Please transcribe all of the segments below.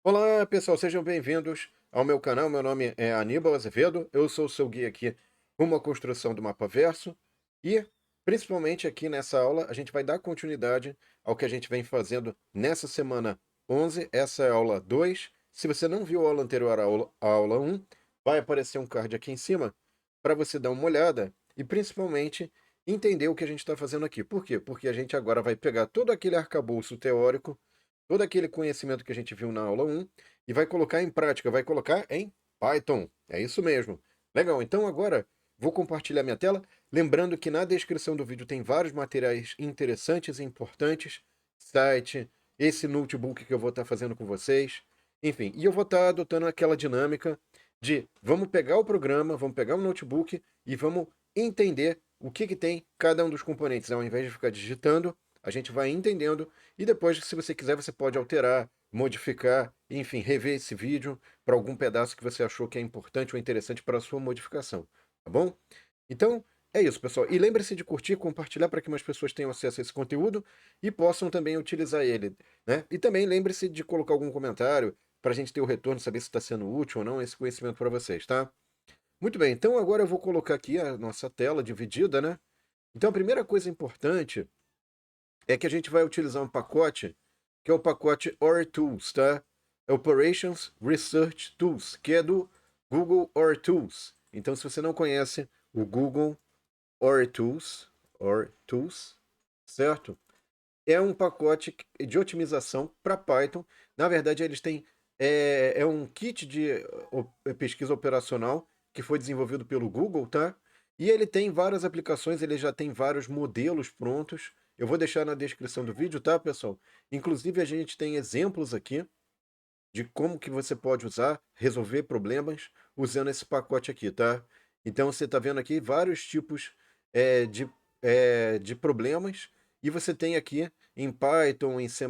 Olá, pessoal, sejam bem-vindos ao meu canal. Meu nome é Aníbal Azevedo, eu sou o seu guia aqui rumo à construção do mapa verso e, principalmente aqui nessa aula, a gente vai dar continuidade ao que a gente vem fazendo nessa semana 11. Essa é a aula 2. Se você não viu a aula anterior à aula 1, vai aparecer um card aqui em cima para você dar uma olhada e, principalmente, entender o que a gente está fazendo aqui. Por quê? Porque a gente agora vai pegar todo aquele arcabouço teórico, todo aquele conhecimento que a gente viu na aula 1 e vai colocar em prática, vai colocar em Python. É isso mesmo. Legal, então agora vou compartilhar minha tela. Lembrando que na descrição do vídeo tem vários materiais interessantes e importantes, site, esse notebook que eu vou estar fazendo com vocês, enfim. E eu vou estar adotando aquela dinâmica de vamos pegar o programa, vamos pegar o notebook e vamos entender o que tem cada um dos componentes. Ao invés de ficar digitando, a gente vai entendendo e depois, se você quiser, você pode alterar, modificar, enfim, rever esse vídeo para algum pedaço que você achou que é importante ou interessante para a sua modificação, tá bom? Então, é isso, pessoal. E lembre-se de curtir, compartilhar para que mais pessoas tenham acesso a esse conteúdo e possam também utilizar ele, né? E também lembre-se de colocar algum comentário para a gente ter o retorno, saber se está sendo útil ou não esse conhecimento para vocês, tá? Muito bem, então agora eu vou colocar aqui a nossa tela dividida, né? Então a primeira coisa importante é que a gente vai utilizar um pacote, que é o pacote OR Tools, tá? Operations Research Tools, que é do Google OR Tools. Então, se você não conhece o Google OR Tools, certo? É um pacote de otimização para Python. Na verdade, eles têm um kit de pesquisa operacional que foi desenvolvido pelo Google, tá? E ele tem várias aplicações, ele já tem vários modelos prontos. Eu vou deixar na descrição do vídeo, tá, pessoal? Inclusive, a gente tem exemplos aqui de como que você pode usar, resolver problemas usando esse pacote aqui, tá? Então você está vendo aqui vários tipos de problemas e você tem aqui em Python, em C++,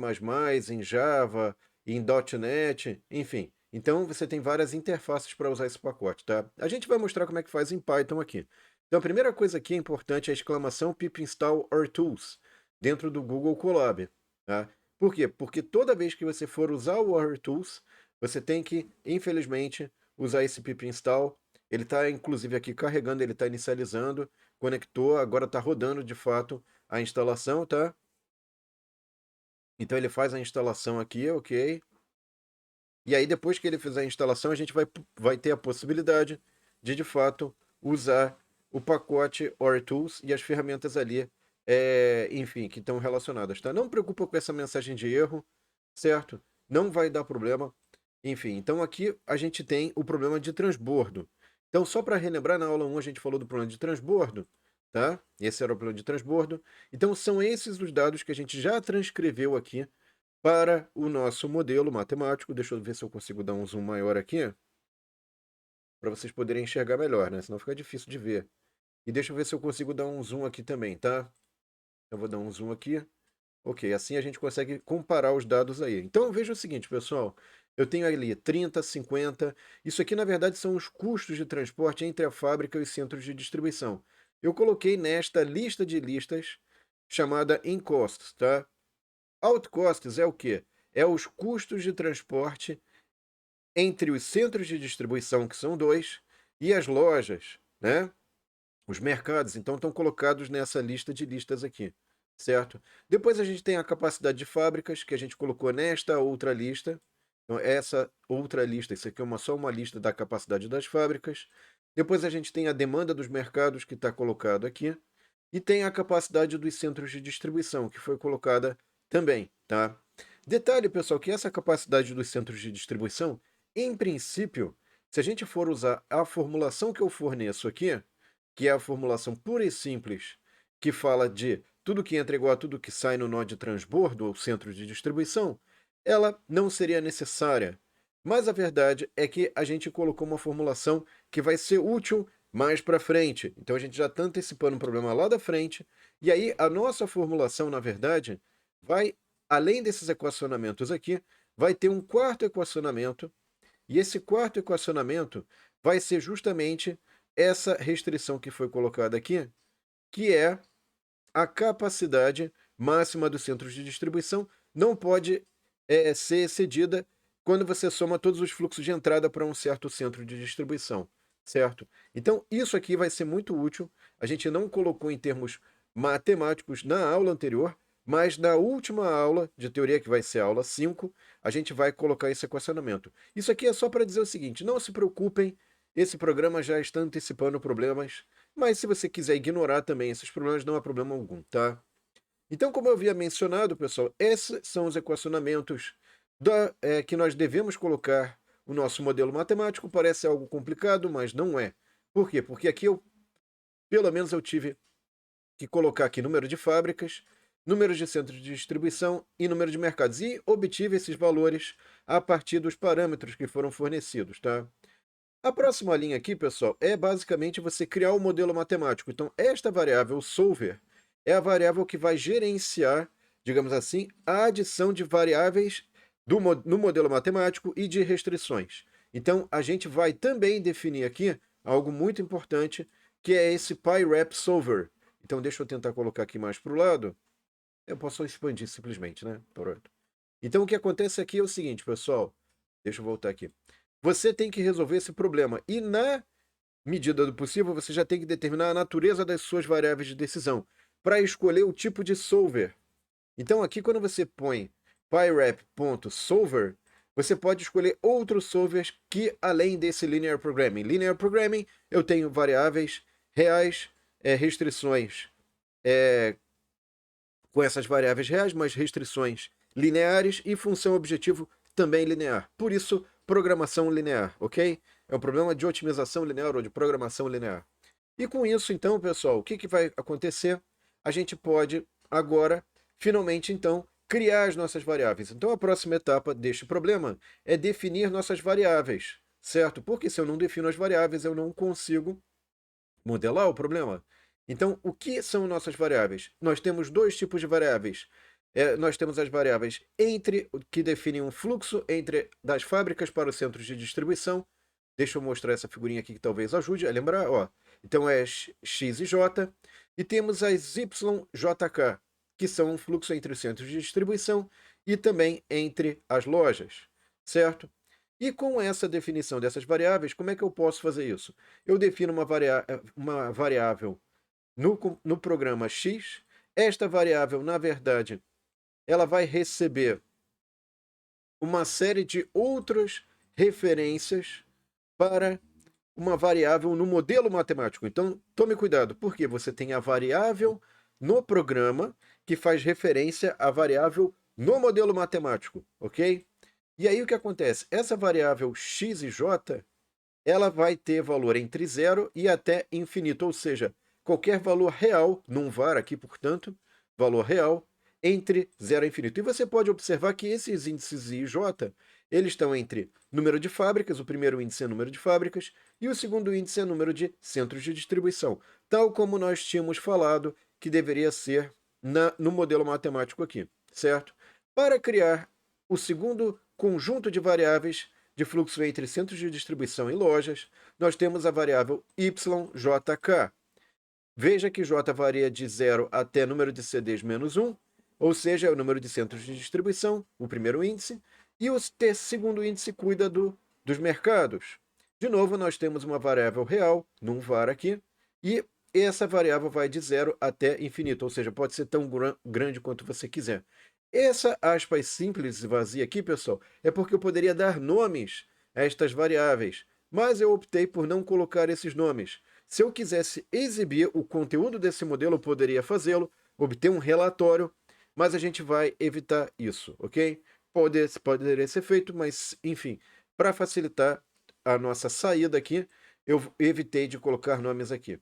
em Java, em .NET, enfim. Então você tem várias interfaces para usar esse pacote, tá? A gente vai mostrar como é que faz em Python aqui. Então a primeira coisa aqui é importante é a exclamação pip install RTools dentro do Google Colab, tá? Por quê? Porque toda vez que você for usar o Warrior Tools, você tem que, infelizmente, usar esse pip install. Ele está, inclusive, aqui carregando, ele está inicializando, conectou, agora está rodando, de fato, a instalação, tá? Então ele faz a instalação aqui, ok. E aí, depois que ele fizer a instalação, a gente vai ter a possibilidade de fato, usar o pacote OrTools e as ferramentas ali, enfim, que estão relacionadas, tá? Não preocupa com essa mensagem de erro, certo? Não vai dar problema. Enfim, então aqui a gente tem o problema de transbordo. Então, só para relembrar, na aula 1 a gente falou do problema de transbordo, tá? Esse era o problema de transbordo. Então, são esses os dados que a gente já transcreveu aqui para o nosso modelo matemático. Deixa eu ver se eu consigo dar um zoom maior aqui, para vocês poderem enxergar melhor, né? Senão fica difícil de ver. E deixa eu ver se eu consigo dar um zoom aqui também, tá? Eu vou dar um zoom aqui. Ok, assim a gente consegue comparar os dados aí. Então veja o seguinte, pessoal. Eu tenho ali 30, 50. Isso aqui, na verdade, são os custos de transporte entre a fábrica e os centros de distribuição. Eu coloquei nesta lista de listas chamada in costs, tá? Out costs é o quê? É os custos de transporte entre os centros de distribuição, que são dois, e as lojas, né? Os mercados, então, estão colocados nessa lista de listas aqui, certo? Depois a gente tem a capacidade de fábricas, que a gente colocou nesta outra lista. Então, essa outra lista, isso aqui é só uma lista da capacidade das fábricas. Depois a gente tem a demanda dos mercados, que está colocado aqui. E tem a capacidade dos centros de distribuição, que foi colocada também, tá? Detalhe, pessoal, que essa capacidade dos centros de distribuição, em princípio, se a gente for usar a formulação que eu forneço aqui, que é a formulação pura e simples, que fala de tudo que entra igual a tudo que sai no nó de transbordo ou centro de distribuição, ela não seria necessária. Mas a verdade é que a gente colocou uma formulação que vai ser útil mais para frente. Então a gente já está antecipando um problema lá da frente. E aí a nossa formulação, na verdade, vai, além desses equacionamentos aqui, vai ter um quarto equacionamento. E esse quarto equacionamento vai ser justamente essa restrição que foi colocada aqui, que é a capacidade máxima dos centros de distribuição não pode ser excedida quando você soma todos os fluxos de entrada para um certo centro de distribuição, certo? Então, isso aqui vai ser muito útil. A gente não colocou em termos matemáticos na aula anterior, mas na última aula de teoria, que vai ser a aula 5, a gente vai colocar esse equacionamento. Isso aqui é só para dizer o seguinte: não se preocupem, esse programa já está antecipando problemas, mas se você quiser ignorar também esses problemas, não há problema algum, tá? Então, como eu havia mencionado, pessoal, esses são os equacionamentos que nós devemos colocar o nosso modelo matemático. Parece algo complicado, mas não é. Por quê? Porque aqui pelo menos eu tive que colocar aqui número de fábricas, número de centros de distribuição e número de mercados. E obtive esses valores a partir dos parâmetros que foram fornecidos, tá? A próxima linha aqui, pessoal, é basicamente você criar um modelo matemático. Então, esta variável solver é a variável que vai gerenciar, digamos assim, a adição de variáveis no modelo matemático e de restrições. Então, a gente vai também definir aqui algo muito importante, que é esse PyRep solver. Então, deixa eu tentar colocar aqui mais para o lado. Eu posso expandir simplesmente, né? Pronto. Então, o que acontece aqui é o seguinte, pessoal. Deixa eu voltar aqui. Você tem que resolver esse problema. E na medida do possível, você já tem que determinar a natureza das suas variáveis de decisão para escolher o tipo de solver. Então, aqui, quando você põe pyrep.solver, você pode escolher outros solvers que além desse linear programming. Linear programming, eu tenho variáveis reais, restrições com essas variáveis reais, mas restrições lineares e função objetivo também linear. Por isso, programação linear, ok? É um problema de otimização linear ou de programação linear. E com isso, então, pessoal, o que vai acontecer? A gente pode agora, finalmente, então, criar as nossas variáveis. Então, a próxima etapa deste problema é definir nossas variáveis, certo? Porque se eu não defino as variáveis, eu não consigo modelar o problema. Então, o que são nossas variáveis? Nós temos dois tipos de variáveis. Nós temos as variáveis que definem um fluxo das fábricas para os centros de distribuição. Deixa eu mostrar essa figurinha aqui que talvez ajude a lembrar. Ó. Então é x e j. E temos as yjk, que são um fluxo entre os centros de distribuição e também entre as lojas, certo? E com essa definição dessas variáveis, como é que eu posso fazer isso? Eu defino uma variável no programa x. Esta variável, na verdade, ela vai receber uma série de outras referências para uma variável no modelo matemático. Então, tome cuidado, porque você tem a variável no programa que faz referência à variável no modelo matemático, ok? E aí o que acontece? Essa variável x e j, ela vai ter valor entre 0 e até infinito, ou seja, qualquer valor real, num var aqui, portanto, valor real, entre 0 e infinito. E você pode observar que esses índices I e J, eles estão entre número de fábricas, o primeiro índice é número de fábricas, e o segundo índice é número de centros de distribuição, tal como nós tínhamos falado que deveria ser no modelo matemático aqui, certo? Para criar o segundo conjunto de variáveis de fluxo entre centros de distribuição e lojas, nós temos a variável yjk. Veja que j varia de 0 até número de CDs menos 1, ou seja, é o número de centros de distribuição, o primeiro índice, e o segundo índice cuida dos mercados. De novo, nós temos uma variável real, num var aqui, e essa variável vai de 0 até infinito, ou seja, pode ser tão grande quanto você quiser. Essa aspas simples e vazia aqui, pessoal, é porque eu poderia dar nomes a estas variáveis, mas eu optei por não colocar esses nomes. Se eu quisesse exibir o conteúdo desse modelo, eu poderia fazê-lo, obter um relatório, mas a gente vai evitar isso, ok? Poderia ser feito, mas, enfim, para facilitar a nossa saída aqui, eu evitei de colocar nomes aqui.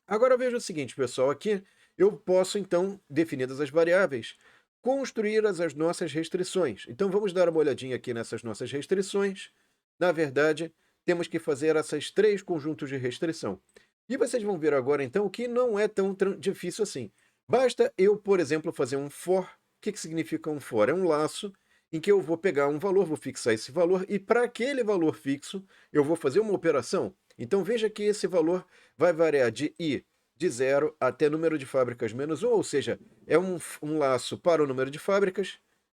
Agora veja o seguinte, pessoal, aqui eu posso, então, definidas as variáveis, construir as nossas restrições. Então vamos dar uma olhadinha aqui nessas nossas restrições. Na verdade, temos que fazer esses três conjuntos de restrição. E vocês vão ver agora, então, que não é tão difícil assim. Basta eu, por exemplo, fazer um for. O que significa um for? É um laço em que eu vou pegar um valor, vou fixar esse valor, e para aquele valor fixo, eu vou fazer uma operação. Então veja que esse valor vai variar de i de 0 até número de fábricas menos 1, ou seja, é um laço para o número de fábricas,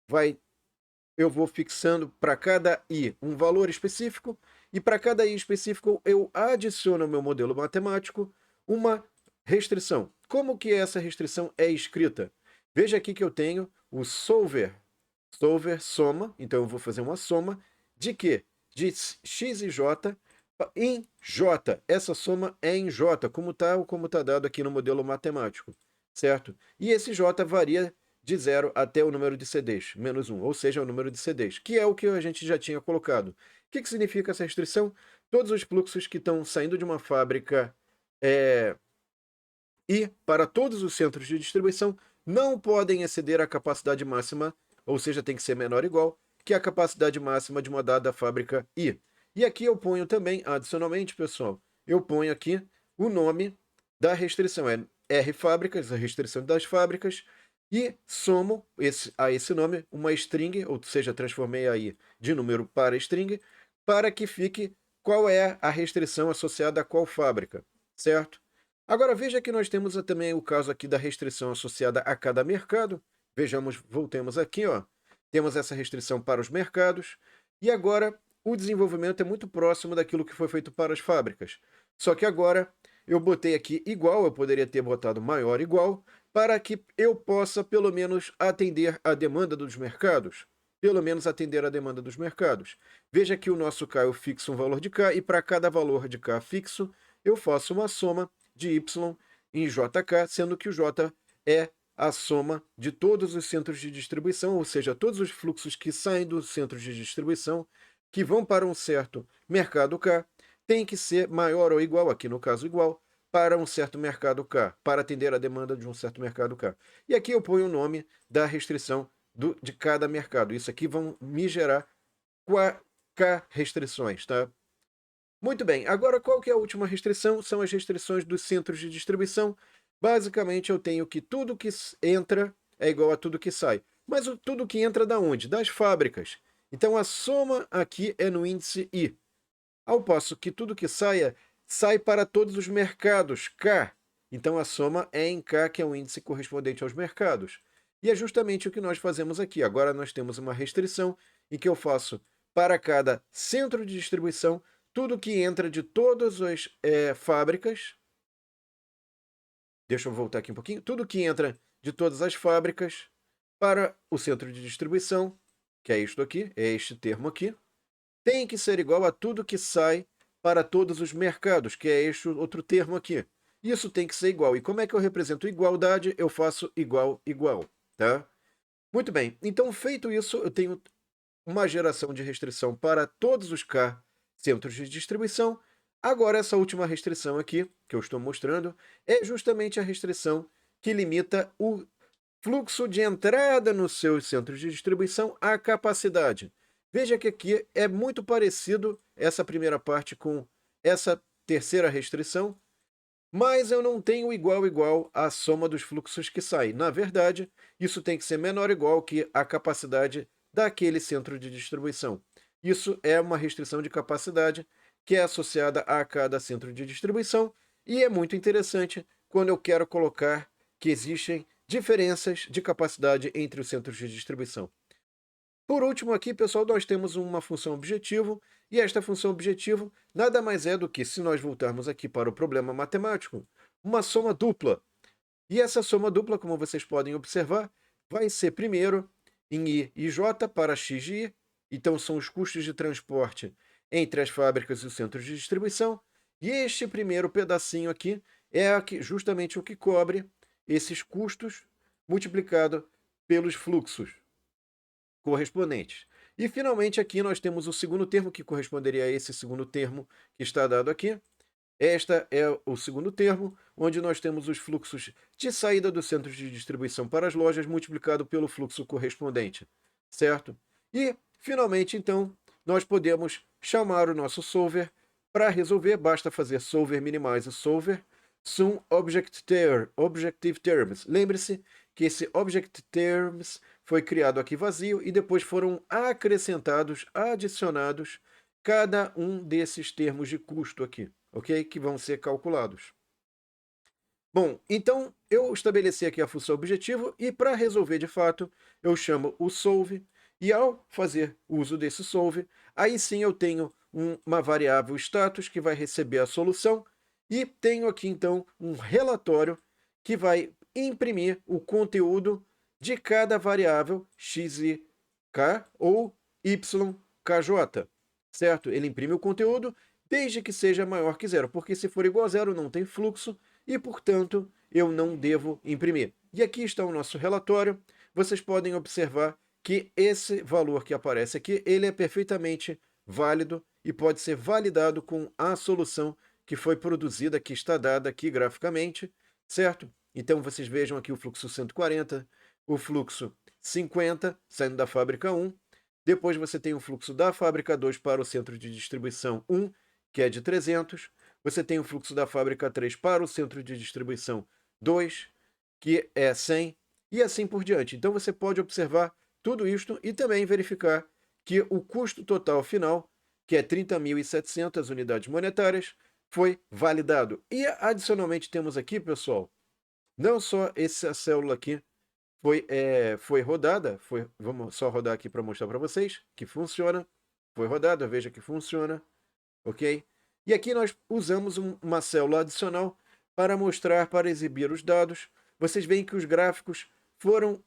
vai eu vou fixando para cada i um valor específico, e para cada i específico eu adiciono ao meu modelo matemático uma restrição. Como que essa restrição é escrita? Veja aqui que eu tenho o solver. Solver soma, então eu vou fazer uma soma de quê? De x e j em j. Essa soma é em j, como está dado aqui no modelo matemático, certo? E esse j varia de 0 até o número de CDs, menos 1, ou seja, o número de CDs, que é o que a gente já tinha colocado. O que significa essa restrição? Todos os fluxos que estão saindo de uma fábrica e para todos os centros de distribuição não podem exceder a capacidade máxima, ou seja, tem que ser menor ou igual, que a capacidade máxima de uma dada fábrica I. E aqui eu ponho também, adicionalmente, pessoal, eu ponho aqui o nome da restrição, é R fábricas, a restrição das fábricas, e somo a esse nome uma string, ou seja, transformei aí de número para string, para que fique qual é a restrição associada a qual fábrica, certo? Agora veja que nós temos também o caso aqui da restrição associada a cada mercado. Vejamos, voltemos aqui, ó. Temos essa restrição para os mercados, e agora o desenvolvimento é muito próximo daquilo que foi feito para as fábricas. Só que agora eu botei aqui igual, eu poderia ter botado maior igual, para que eu possa pelo menos atender a demanda dos mercados. Pelo menos atender a demanda dos mercados. Veja que o nosso K eu fixo um valor de K, e para cada valor de K fixo, eu faço uma soma de Y em JK, sendo que o J é a soma de todos os centros de distribuição, ou seja, todos os fluxos que saem do centro de distribuição, que vão para um certo mercado K, tem que ser maior ou igual, aqui no caso igual, para um certo mercado K, para atender a demanda de um certo mercado K. E aqui eu ponho o nome da restrição de cada mercado. Isso aqui vão me gerar K restrições, tá? Muito bem, agora qual que é a última restrição? São as restrições dos centros de distribuição. Basicamente, eu tenho que tudo que entra é igual a tudo que sai. Mas tudo que entra da onde? Das fábricas. Então, a soma aqui é no índice I. Ao passo que tudo que saia, sai para todos os mercados, K. Então, a soma é em K, que é o índice correspondente aos mercados. E é justamente o que nós fazemos aqui. Agora, nós temos uma restrição em que eu faço para cada centro de distribuição tudo que entra de todas as fábricas. Deixa eu voltar aqui um pouquinho. Tudo que entra de todas as fábricas para o centro de distribuição, que é isto aqui, é este termo aqui, tem que ser igual a tudo que sai para todos os mercados, que é este outro termo aqui. Isso tem que ser igual. E como é que eu represento igualdade? Eu faço igual, igual, tá? Muito bem. Então, feito isso, eu tenho uma geração de restrição para todos os K centros de distribuição. Agora, essa última restrição aqui, que eu estou mostrando, é justamente a restrição que limita o fluxo de entrada nos seus centros de distribuição à capacidade. Veja que aqui é muito parecido essa primeira parte com essa terceira restrição, mas eu não tenho igual a soma dos fluxos que saem. Na verdade, isso tem que ser menor ou igual que a capacidade daquele centro de distribuição. Isso é uma restrição de capacidade que é associada a cada centro de distribuição, e é muito interessante quando eu quero colocar que existem diferenças de capacidade entre os centros de distribuição. Por último aqui, pessoal, nós temos uma função objetivo, e esta função objetivo nada mais é do que, se nós voltarmos aqui para o problema matemático, uma soma dupla. E essa soma dupla, como vocês podem observar, vai ser primeiro em I e J para X de I, então são os custos de transporte entre as fábricas e os centros de distribuição, e este primeiro pedacinho aqui é justamente o que cobre esses custos multiplicado pelos fluxos correspondentes. E finalmente aqui nós temos o segundo termo, que corresponderia a esse segundo termo que está dado aqui. Esta é o segundo termo, onde nós temos os fluxos de saída dos centros de distribuição para as lojas multiplicado pelo fluxo correspondente, certo? E, finalmente, então, nós podemos chamar o nosso solver para resolver. Basta fazer solver minimize solver sum objective terms. Lembre-se que esse object terms foi criado aqui vazio e depois foram acrescentados, adicionados cada um desses termos de custo aqui, ok? Que vão ser calculados. Bom, então eu estabeleci aqui a função objetivo, e para resolver de fato, eu chamo o solve, E ao fazer uso desse solver, aí sim eu tenho uma variável status que vai receber a solução e tenho aqui então um relatório que vai imprimir o conteúdo de cada variável xik ou ykj, certo? Ele imprime o conteúdo desde que seja maior que zero, porque se for igual a zero não tem fluxo e, portanto, eu não devo imprimir. E aqui está o nosso relatório. Vocês podem observar que esse valor que aparece aqui, ele é perfeitamente válido e pode ser validado com a solução que foi produzida, que está dada aqui graficamente, certo? Então, vocês vejam aqui o fluxo 140, o fluxo 50, saindo da fábrica 1. Depois você tem o fluxo da fábrica 2 para o centro de distribuição 1, que é de 300. Você tem o fluxo da fábrica 3 para o centro de distribuição 2, que é 100, e assim por diante. Então você pode observar tudo isto e também verificar que o custo total final, que é 30.700 unidades monetárias, foi validado. E adicionalmente temos aqui, pessoal, não só essa célula aqui foi rodada, vamos só rodar aqui para mostrar para vocês que funciona. Foi rodada, veja que funciona, ok? E aqui nós usamos uma célula adicional para mostrar, para exibir os dados. Vocês veem que os gráficos foram,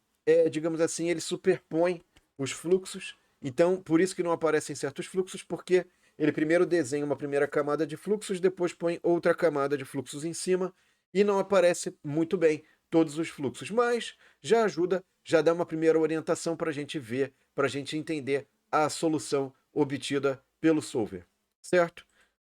digamos assim, eles superpõem os fluxos. Então, por isso que não aparecem certos fluxos, porque ele primeiro desenha uma primeira camada de fluxos, depois põe outra camada de fluxos em cima, e não aparece muito bem todos os fluxos. Mas já ajuda, já dá uma primeira orientação para a gente ver, para a gente entender a solução obtida pelo solver, certo?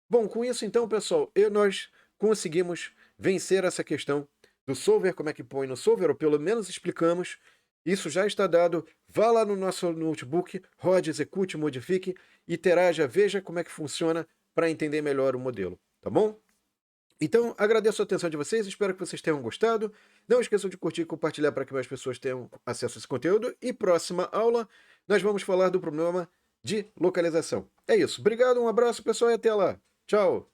Bom, com isso então, pessoal, nós conseguimos vencer essa questão do solver, como é que põe no solver, ou pelo menos explicamos. Isso já está dado. Vá lá no nosso notebook, rode, execute, modifique, interaja, veja como é que funciona para entender melhor o modelo, tá bom? Então, agradeço a atenção de vocês, espero que vocês tenham gostado. Não esqueçam de curtir e compartilhar para que mais pessoas tenham acesso a esse conteúdo. E próxima aula, nós vamos falar do problema de localização. É isso. Obrigado, um abraço, pessoal, e até lá. Tchau!